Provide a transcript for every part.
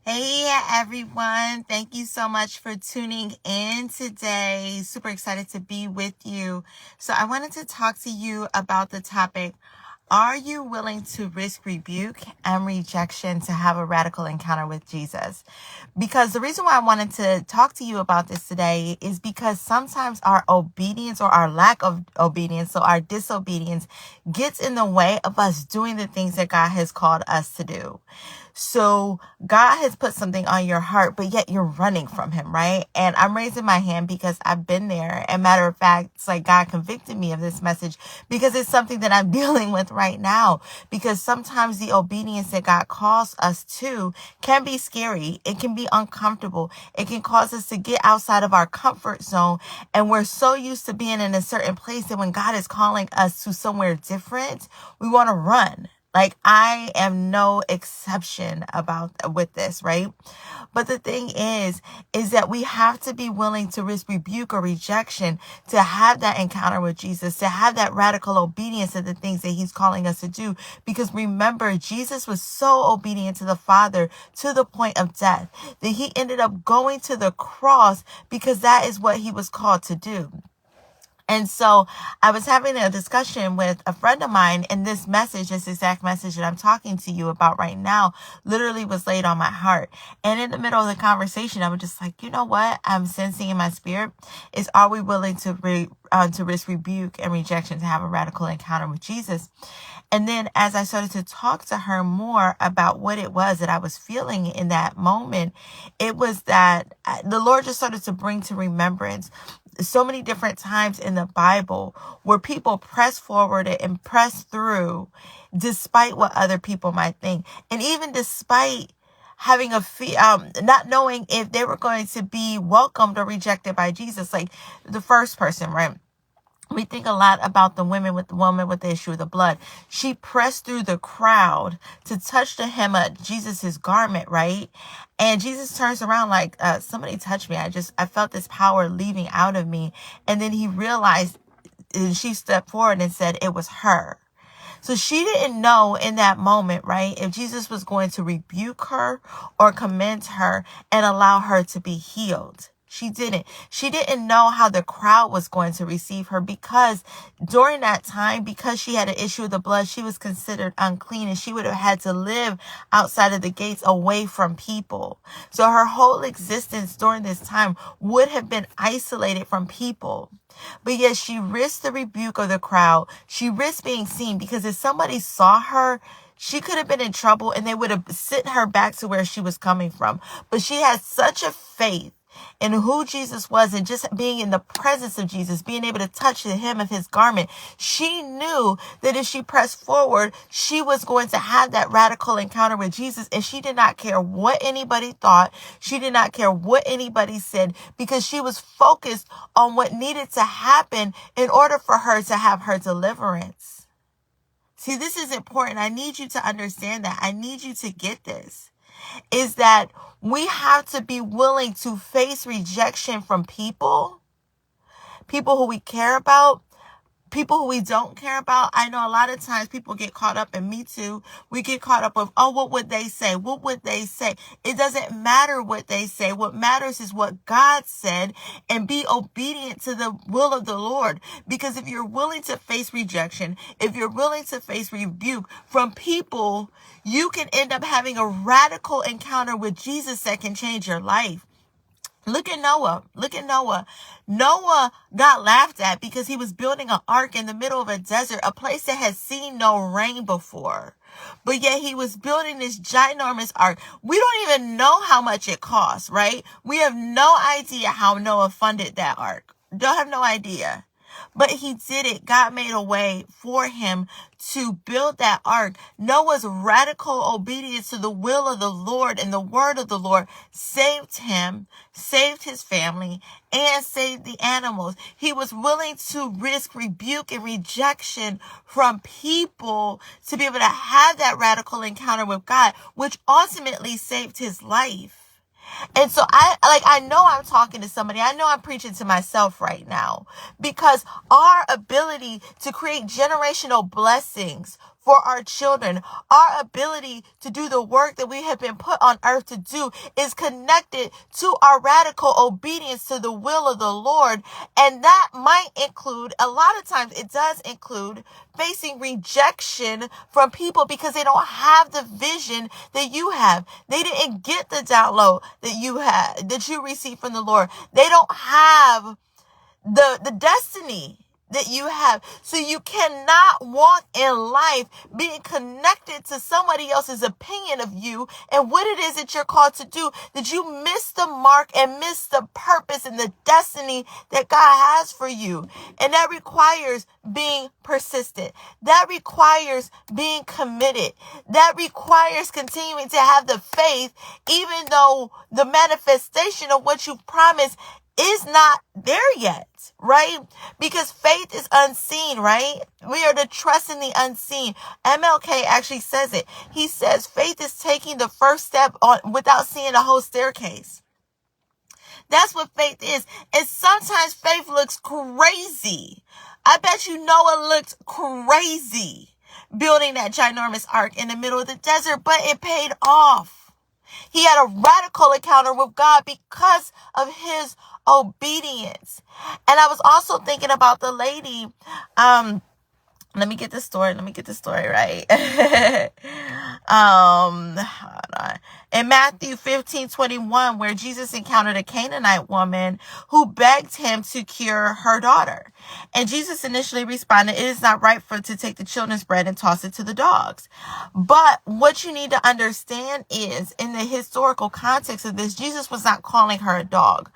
Hey everyone, thank you so much for tuning in today. Super excited to be with you. So I wanted to talk to you about the topic, are you willing to risk rebuke and rejection to have a radical encounter with Jesus? Because the reason why I wanted to talk to you about this today is because sometimes our obedience or our lack of obedience, so our disobedience, gets in the way of us doing the things that God has called us to do. So God has put something on your heart, but yet you're running from him, right? And I'm raising my hand because I've been there. And matter of fact, it's like God convicted me of this message because it's something that I'm dealing with right now. Because sometimes the obedience that God calls us to can be scary. It can be uncomfortable. It can cause us to get outside of our comfort zone. And we're so used to being in a certain place that when God is calling us to somewhere different, we want to run. Like, I am no exception with this, right? But the thing is that we have to be willing to risk rebuke or rejection to have that encounter with Jesus, to have that radical obedience to the things that he's calling us to do. Because remember, Jesus was so obedient to the Father to the point of death that he ended up going to the cross because that is what he was called to do. And so I was having a discussion with a friend of mine, and this exact message that I'm talking to you about right now, literally was laid on my heart. And in the middle of the conversation, I was just like, you know what I'm sensing in my spirit is, are we willing to risk rebuke and rejection to have a radical encounter with Jesus? And then as I started to talk to her more about what it was that I was feeling in that moment, it was that the Lord just started to bring to remembrance so many different times in the Bible where people press forward and press through despite what other people might think. And even despite having not knowing if they were going to be welcomed or rejected by Jesus. Like the first person, right? We think a lot about the woman with the issue of the blood. She pressed through the crowd to touch the hem of Jesus's garment, right? And Jesus turns around like, somebody touched me. I felt this power leaving out of me. And then he realized, and she stepped forward and said it was her. So she didn't know in that moment, right, if Jesus was going to rebuke her or commend her and allow her to be healed. She didn't. She didn't know how the crowd was going to receive her because during that time, because she had an issue with the blood, she was considered unclean and she would have had to live outside of the gates away from people. So her whole existence during this time would have been isolated from people. But yet she risked the rebuke of the crowd. She risked being seen because if somebody saw her, she could have been in trouble and they would have sent her back to where she was coming from. But she had such a faith in who Jesus was and just being in the presence of Jesus, being able to touch the hem of his garment. She knew that if she pressed forward, she was going to have that radical encounter with Jesus. And she did not care what anybody thought. She did not care what anybody said because she was focused on what needed to happen in order for her to have her deliverance. See, this is important. I need you to understand that. I need you to get this. Is that we have to be willing to face rejection from people who we care about, people who we don't care about. I know a lot of times people get caught up, and me too. We get caught up with, oh, what would they say? What would they say? It doesn't matter what they say. What matters is what God said, and be obedient to the will of the Lord. Because if you're willing to face rejection, if you're willing to face rebuke from people, you can end up having a radical encounter with Jesus that can change your life. Look at Noah. Noah got laughed at because he was building an ark in the middle of a desert, a place that had seen no rain before. But yet he was building this ginormous ark. We don't even know how much it cost, right? We have no idea how Noah funded that ark. Don't have no idea. But he did it. God made a way for him to build that ark. Noah's radical obedience to the will of the Lord and the word of the Lord saved him, saved his family, and saved the animals. He was willing to risk rebuke and rejection from people to be able to have that radical encounter with God, which ultimately saved his life. And so I know I'm talking to somebody. I know I'm preaching to myself right now, because our ability to create generational blessings for our children. Our ability to do the work that we have been put on earth to do is connected to our radical obedience to the will of the Lord. And that might include, a lot of times it does include, facing rejection from people because they don't have the vision that you have. They didn't get the download that you had, that you received from the Lord. They don't have the destiny that you have. So you cannot walk in life being connected to somebody else's opinion of you and what it is that you're called to do, that you miss the mark and miss the purpose and the destiny that God has for you. And that requires being persistent. That requires being committed. That requires continuing to have the faith, even though the manifestation of what you've promised is not there yet, right? Because faith is unseen, right? We are to trust in the unseen. MLK actually says it. He says faith is taking the first step on without seeing the whole staircase. That's what faith is. And sometimes faith looks crazy. I bet you Noah looked crazy building that ginormous ark in the middle of the desert, but it paid off. He had a radical encounter with God because of his obedience. And I was also thinking about the lady, let me get the story right. Hold on. In Matthew 15:21, where Jesus encountered a Canaanite woman who begged him to cure her daughter. And Jesus initially responded, "It is not right to take the children's bread and toss it to the dogs." But what you need to understand is, in the historical context of this, Jesus was not calling her a dog.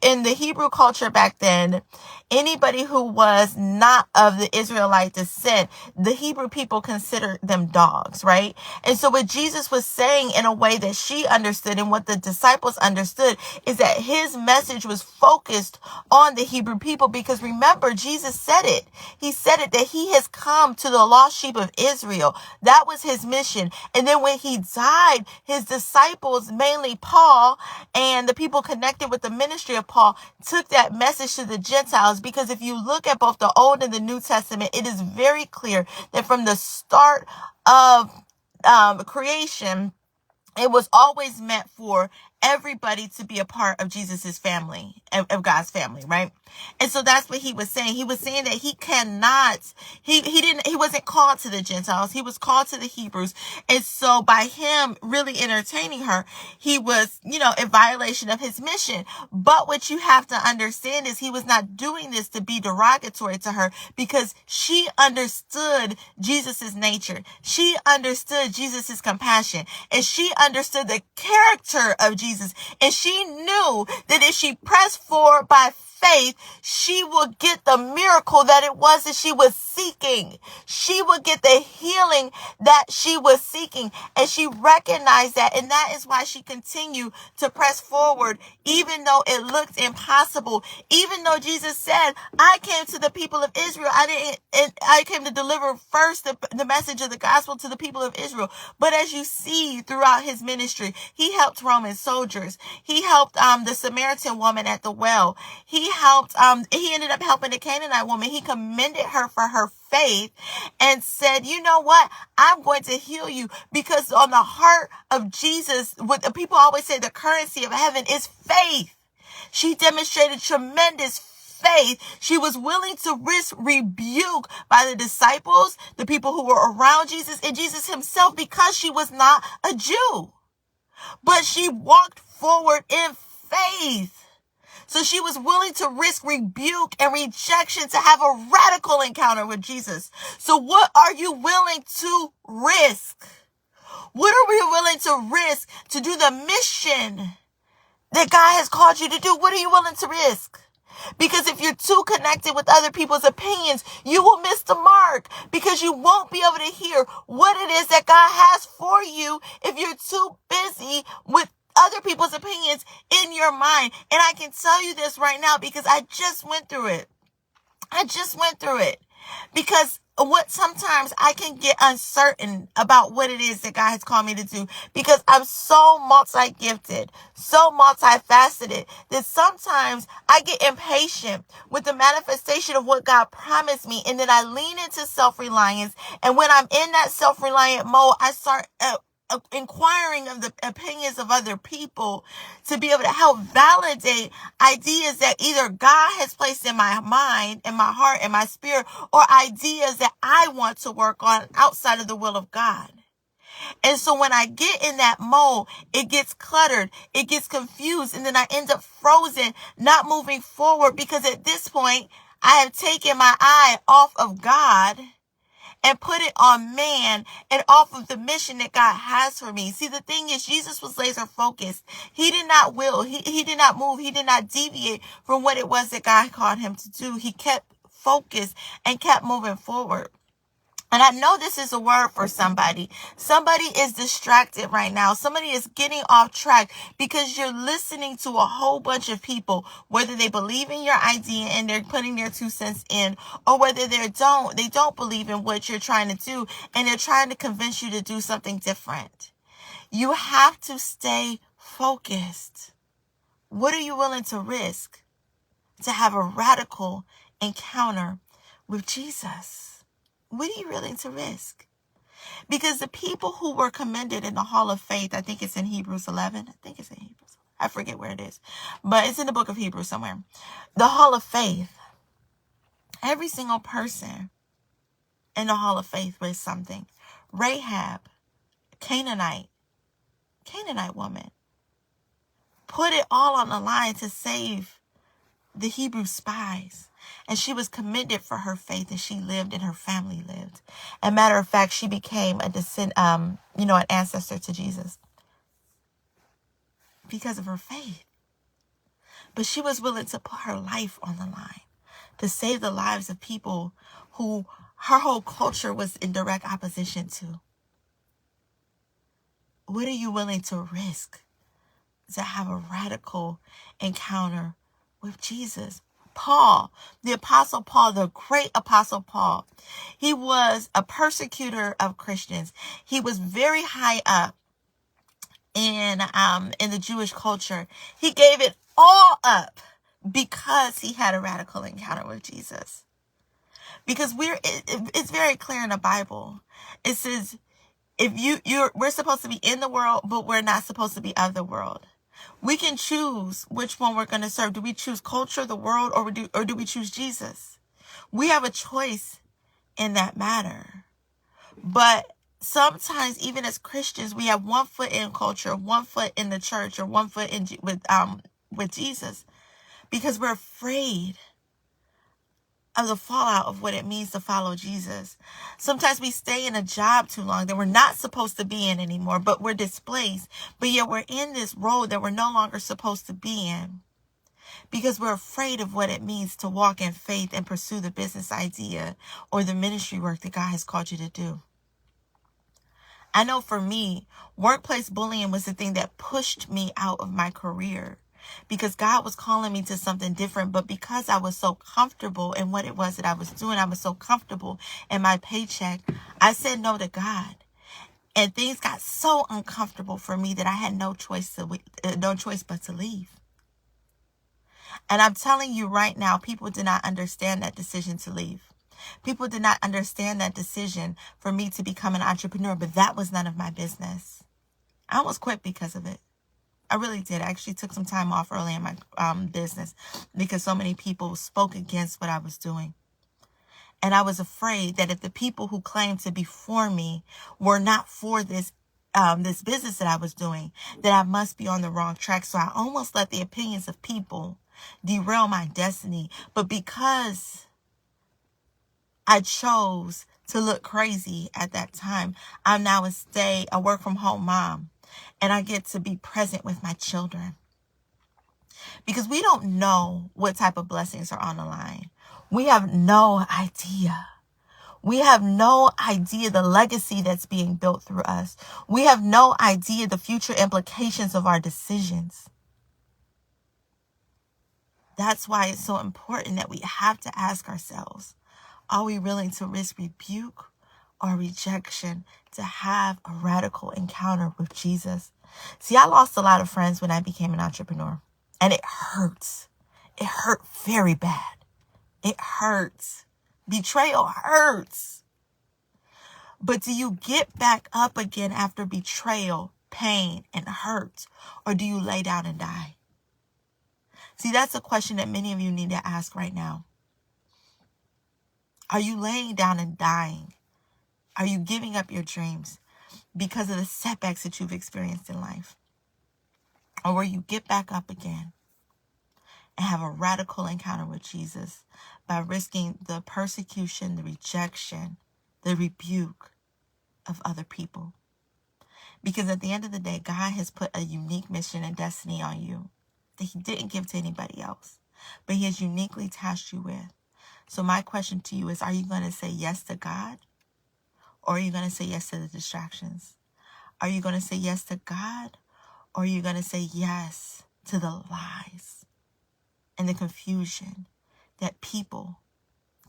In the Hebrew culture back then, anybody who was not of the Israelite descent, the Hebrew people considered them dogs, right? And so what Jesus was saying in a way that she understood and what the disciples understood is that his message was focused on the Hebrew people, because remember, Jesus said it. He said it, that he has come to the lost sheep of Israel. That was his mission. And then when he died, his disciples, mainly Paul and the people connected with the ministry of Paul, took that message to the Gentiles, because if you look at both the Old and the New Testament, it is very clear that from the start of creation, it was always meant for everybody to be a part of Jesus's family, of God's family, right? And so that's what he was saying. He was saying that he cannot, he wasn't called to the Gentiles. He was called to the Hebrews. And so by him really entertaining her, he was, in violation of his mission. But what you have to understand is he was not doing this to be derogatory to her, because she understood Jesus's nature. She understood Jesus's compassion, and she understood the character of Jesus. And she knew that if she pressed forward by faith, she would get the miracle that it was that she was seeking. She would get the healing that she was seeking. And she recognized that. And that is why she continued to press forward, even though it looked impossible. Even though Jesus said, "I came to the people of Israel. I came to deliver first the message of the gospel to the people of Israel." But as you see throughout his ministry, he helped Roman soldiers. He helped the Samaritan woman at the well. He ended up helping the Canaanite woman. He commended her for her faith and said, "You know what? I'm going to heal you," because on the heart of Jesus, what people always say, the currency of heaven is faith. She demonstrated tremendous faith. She was willing to risk rebuke by the disciples, the people who were around Jesus, and Jesus himself, because she was not a Jew. But she walked forward in faith. So she was willing to risk rebuke and rejection to have a radical encounter with Jesus. So what are you willing to risk? What are we willing to risk to do the mission that God has called you to do? What are you willing to risk? Because if you're too connected with other people's opinions, you will miss the mark, because you won't be able to hear what it is that God has for you if you're too busy with other people's opinions in your mind. And I can tell you this right now, because I just went through it. Because what sometimes I can get uncertain about what it is that God has called me to do, because I'm so multi-gifted, so multifaceted, that sometimes I get impatient with the manifestation of what God promised me, and then I lean into self-reliance. And when I'm in that self-reliant mode, I start inquiring of the opinions of other people to be able to help validate ideas that either God has placed in my mind, in my heart, in my spirit, or ideas that I want to work on outside of the will of God. And so when I get in that mode, it gets cluttered, it gets confused, and then I end up frozen, not moving forward, because at this point, I have taken my eye off of God and put it on man and off of the mission that God has for me. See, the thing is, Jesus was laser focused. He did not he did not move. He did not deviate from what it was that God called him to do. He kept focused and kept moving forward. And I know this is a word for somebody. Somebody is distracted right now. Somebody is getting off track because you're listening to a whole bunch of people, whether they believe in your idea and they're putting their 2 cents in, or whether they don't believe in what you're trying to do and they're trying to convince you to do something different. You have to stay focused. What are you willing to risk to have a radical encounter with Jesus? What are you willing to risk? Because the people who were commended in the Hall of Faith, I think it's in Hebrews 11. I forget where it is. But it's in the book of Hebrews somewhere. The Hall of Faith. Every single person in the Hall of Faith was something. Rahab, Canaanite woman, put it all on the line to save the Hebrew spies. And she was commended for her faith, and she lived and her family lived. As a matter of fact, she became an ancestor to Jesus because of her faith. But she was willing to put her life on the line to save the lives of people who her whole culture was in direct opposition to. What are you willing to risk to have a radical encounter with Jesus? Paul, the Apostle Paul, the great Apostle Paul, he was a persecutor of Christians. He was very high up in the Jewish culture. He gave it all up because he had a radical encounter with Jesus. Because it's very clear in the Bible. It says, we're supposed to be in the world, but we're not supposed to be of the world. We can choose which one we're going to serve. Do we choose culture, the world, or do we choose Jesus? We have a choice in that matter. But sometimes, even as Christians, we have 1 foot in culture, 1 foot in the church, or 1 foot in with Jesus, because we're afraid of the fallout of what it means to follow Jesus. Sometimes we stay in a job too long that we're not supposed to be in anymore, but we're displaced. But yet we're in this role that we're no longer supposed to be in because we're afraid of what it means to walk in faith and pursue the business idea or the ministry work that God has called you to do. I know for me, workplace bullying was the thing that pushed me out of my career, because God was calling me to something different. But because I was so comfortable in what it was that I was doing, I was so comfortable in my paycheck, I said no to God. And things got so uncomfortable for me that I had no choice but to leave. And I'm telling you right now, people did not understand that decision to leave. People did not understand that decision for me to become an entrepreneur, but that was none of my business. I almost quit because of it. I really did. I actually took some time off early in my business because so many people spoke against what I was doing. And I was afraid that if the people who claimed to be for me were not for this business that I was doing, that I must be on the wrong track. So I almost let the opinions of people derail my destiny. But because I chose to look crazy at that time, I'm now a work from home mom. And I get to be present with my children. Because we don't know what type of blessings are on the line. We have no idea. We have no idea the legacy that's being built through us. We have no idea the future implications of our decisions. That's why it's so important that we have to ask ourselves, Are we willing to risk rebuke or rejection to have a radical encounter with Jesus? See, I lost a lot of friends when I became an entrepreneur, and it hurts. It hurt very bad. It hurts. Betrayal hurts. But do you get back up again after betrayal, pain, and hurt? Or do you lay down and die? See, that's a question that many of you need to ask right now. Are you laying down and dying? Are you giving up your dreams because of the setbacks that you've experienced in life? Or will you get back up again and have a radical encounter with Jesus by risking the persecution, the rejection, the rebuke of other people? Because at the end of the day, God has put a unique mission and destiny on you that he didn't give to anybody else, but he has uniquely tasked you with. So my question to you is, are you going to say yes to God? Or are you going to say yes to the distractions? Are you going to say yes to God? Or are you going to say yes to the lies and the confusion that people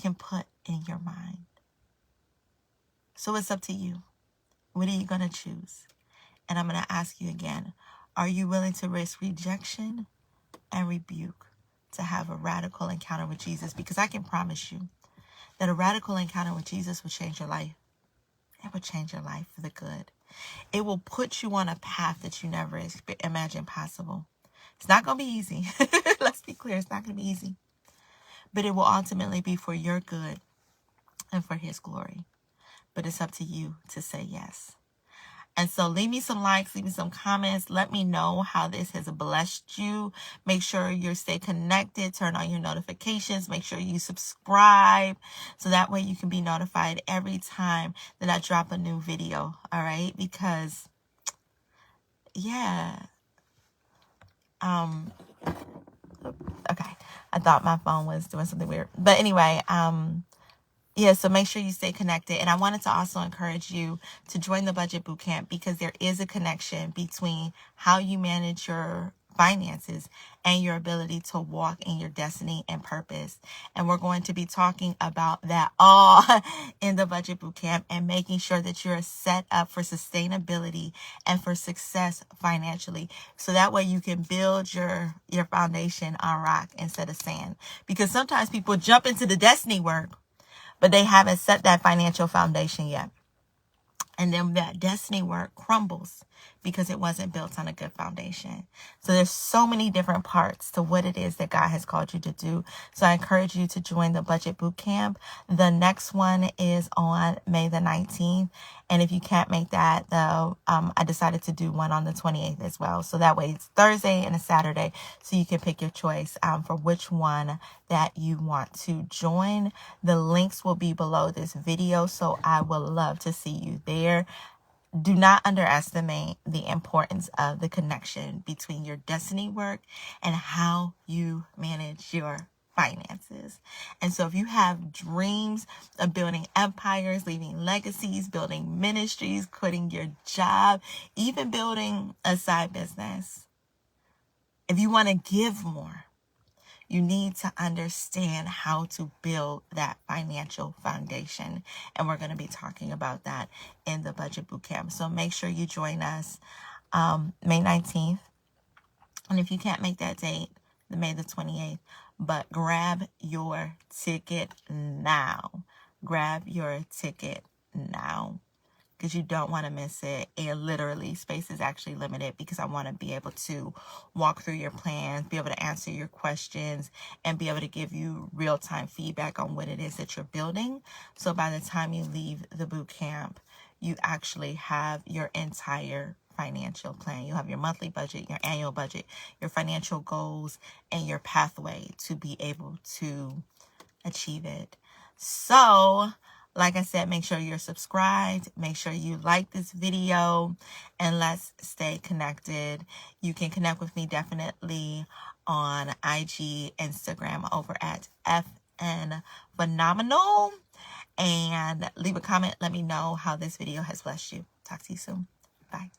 can put in your mind? So it's up to you. What are you going to choose? And I'm going to ask you again, are you willing to risk rejection and rebuke to have a radical encounter with Jesus? Because I can promise you that a radical encounter with Jesus will change your life. It will change your life for the good. It will put you on a path that you never imagined possible. It's not going to be easy. Let's be clear. It's not going to be easy. But it will ultimately be for your good and for his glory. But it's up to you to say yes. And so leave me some likes, leave me some comments. Let me know how this has blessed you. Make sure you stay connected. Turn on your notifications. Make sure you subscribe so that way you can be notified every time that I drop a new video. All right? Because, yeah. Okay. I thought my phone was doing something weird. But anyway, yeah, so make sure you stay connected. And I wanted to also encourage you to join the Budget Bootcamp because there is a connection between how you manage your finances and your ability to walk in your destiny and purpose. And we're going to be talking about that all in the Budget Bootcamp and making sure that you're set up for sustainability and for success financially. So that way you can build your foundation on rock instead of sand. Because sometimes people jump into the destiny work, but they haven't set that financial foundation yet. And then that destiny work crumbles because it wasn't built on a good foundation. So there's so many different parts to what it is that God has called you to do. So I encourage you to join the Budget Bootcamp. The next one is on May the 19th. And if you can't make that, though, I decided to do one on the 28th as well. So that way it's Thursday and a Saturday. So you can pick your choice for which one that you want to join. The links will be below this video. So I would love to see you there. Do not underestimate the importance of the connection between your destiny work and how you manage your finances. And so if you have dreams of building empires, leaving legacies, building ministries, quitting your job, even building a side business, if you want to give more, you need to understand how to build that financial foundation. And we're going to be talking about that in the Budget Bootcamp. So make sure you join us May 19th. And if you can't make that date, the May the 28th, but grab your ticket now. Grab your ticket now, because you don't want to miss it. And literally, space is actually limited because I want to be able to walk through your plans, be able to answer your questions, and be able to give you real-time feedback on what it is that you're building. So by the time you leave the boot camp, you actually have your entire financial plan. You have your monthly budget, your annual budget, your financial goals, and your pathway to be able to achieve it. So, like I said, make sure you're subscribed. Make sure you like this video, and let's stay connected. You can connect with me definitely on IG, Instagram over at FNPHENOMENAL, and leave a comment. Let me know how this video has blessed you. Talk to you soon. Bye.